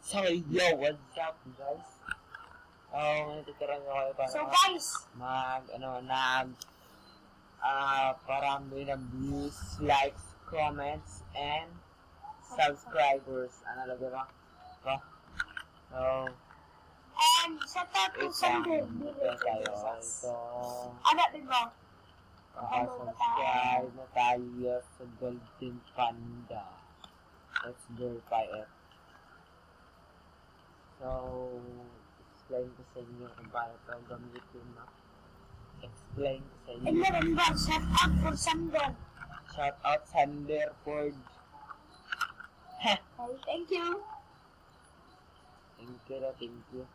So, yo, what's up, guys? Natitiran nyo kayo para So, guys, parami ng views, likes, comments, and subscribers. Ano lagi ba? So, and sa tattoo Sunday, tayo. Ito, ano, diba? subscribe na tayo sa Golden Panda. Let's verify it. So, explain ko sa inyo kung paano ito gamitin na. Explain ko sa inyo. And meron ba, shout out for Sander. Shout out Sanderford. Okay, thank you. Thank you.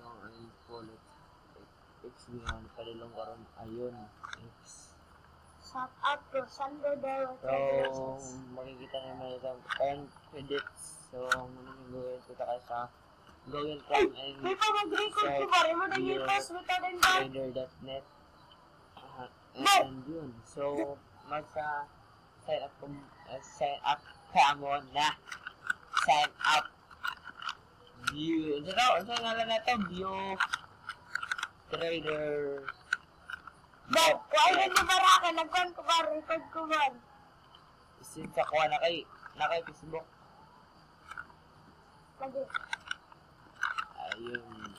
No, I call it X ngayon. Palilong karon. Ayun. X. Shout out for Sander there. So, makikita naman ito. 10 credits. So, muna yung gawin. Punta ka sa gawin.com and may pa mag-record ko ba? Mo na yung post mo ta din ba? trader.net and yun. So, sign up ka mo na. Sign up. View. Ano nga lang na ito? View trader. Bob, kung ayun yung baraka, nagkuhan ko ba? Record ko ba? Isin sa kuha na kay Facebook. Lagi. Ayun.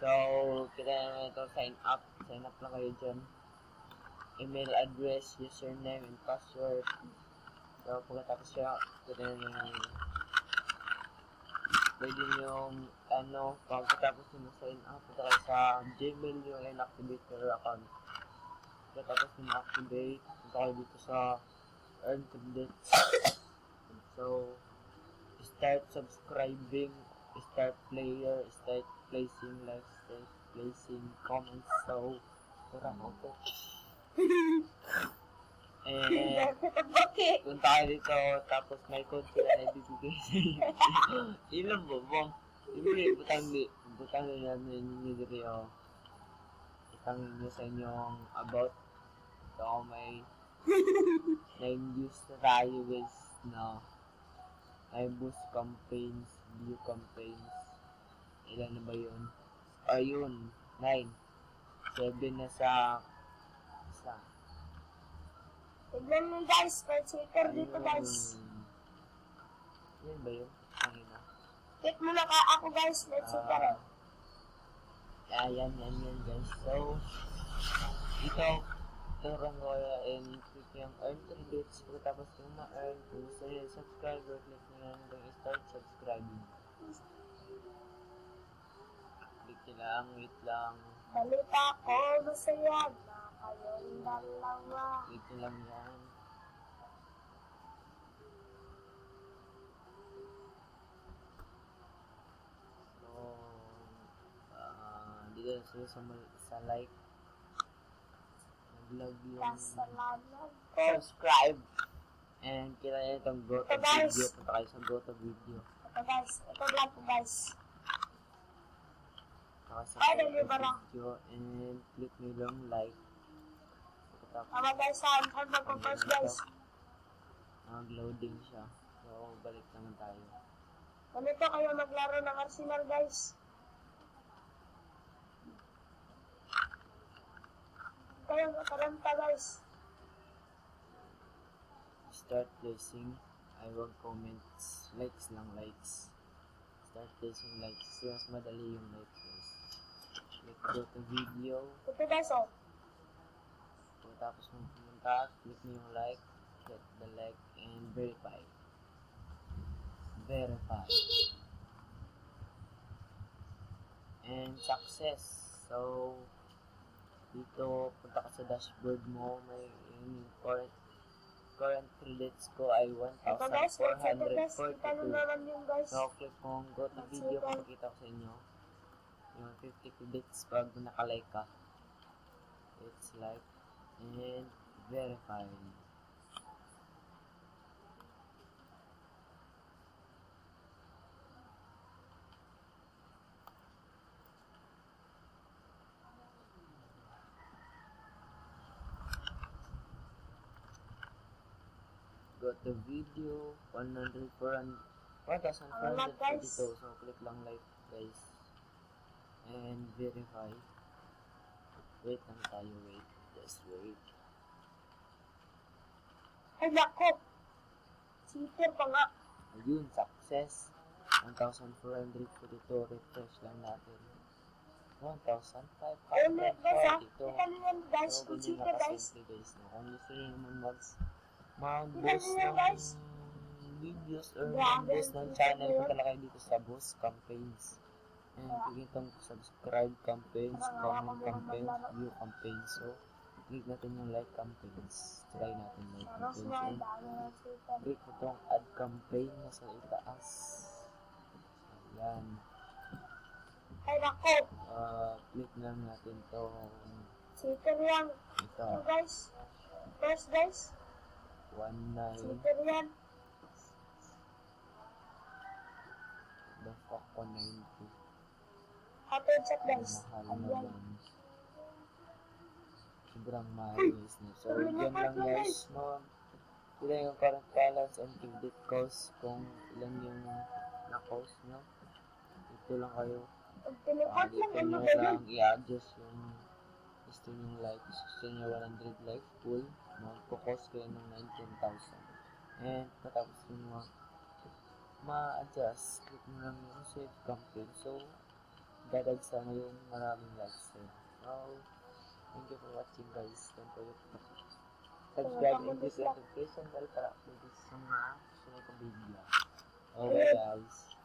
So, kita naman ito, sign up. Sign up lang kayo dyan. Email address, username, and password. So, pagkatapos siya, kita naman pwede yung, pagkatapos nyo sign up, punta kayo sa Gmail yung inactivate your account. Pagkatapos nyo activate, punta kayo dito sa earn credits. So, start subscribing, start player, start placing likes, start placing comments. So, kurang ako. And, punta kayo dito, tapos may code sila na ibibigay sa inyo. Ilang bobong. Butang nyo namin nyo dito. Itang nyo sa inyong about. So, may 9 views na tayo, guys. No. May boost campaigns, view campaigns. Ilan na ba yun? Ayun, 9. 7 na sa Tignan mo guys, may Twitter dito guys. Yan ba yun? Kanina. Click mo na ka ako guys, may Twitter. Yan guys. So, turang ko and click yung earn credits. Pagkatapos yung ma-earn, kung gusto nyo subscriber, click nyo lang hanggang start subscribing. Click nyo lang, wait lang. Balita ko, masaya na kayong dalawa. Click nyo lang yan. So, dito sa like. Nag-log yung subscribe. And kita nyo itong go to video. Punta kayo sa go to video. Ito guys, ito lang po guys. Sa video and click nyo lang like. Tama guys, saan magpo-post guys? Nag-loading siya. So, balik naman tayo. Ganito kayo maglaro ng Arsenal guys. Kayo makaranta guys. Start placing. I want comments. Likes lang, likes. Start placing likes. Mas madali yung likes guys. Click go to video. Ito guys oh. Tapos mong pumunta, click mo yung like, get the like, and verify. And success. So, dito, punta ka sa dashboard mo, may current credits ko ay 1,442. So, click mo go to video, pakikita ko sa inyo. Yung 50 credits pag nakalike ka. It's like, and verify. got the video 1,442. So click lang like guys. And verify. Wait lang tayo, wait. Just wait. Ay, nako. Cheater pa nga. Ayun, success. 1,442. Refresh lang natin. 1,542. Ulit guys ha. Kita nyo yan guys. So, Kung ganyan cheater guys. nakasimple guys. No? Kung gusto nyo naman mag-boss Tingnan nyo guys. ng videos or Grabe, mag-boss ng cheater channel, yun. punta lang kayo dito sa boss campaigns. And click itong subscribe campaigns, comment campaigns, view campaigns. So, click natin yung like campaigns. Try natin like Parang campaigns. smile. And Dami na cheater. click itong add campaign na sa itaas. Ayan. Ay, nako. Click lang natin itong Cheater yan. ito. Ito guys. First guys. 19. Cheater yan. The fuck 190. Hatid shot guys. Mahal Ayan. naman. Sobrang mahal guys na. So, yan lang guys. Sila yung current balance and credit cost kung ilan yung na-cost nyo. Ito lang kayo. Pag teleport lang, Dito ano nyo ba yun? lang i-adjust yung gusto nyo likes. Gusto nyo 100 likes full. Magpo-cost kayo ng 19,000. And patapos nyo ma-adjust. Click nyo lang yung save campaign. So, dadagsa na yung maraming likes. So, thank you for watching guys. Don't forget to subscribe and click the notification bell para upload sa mga sunod na video. Okay guys.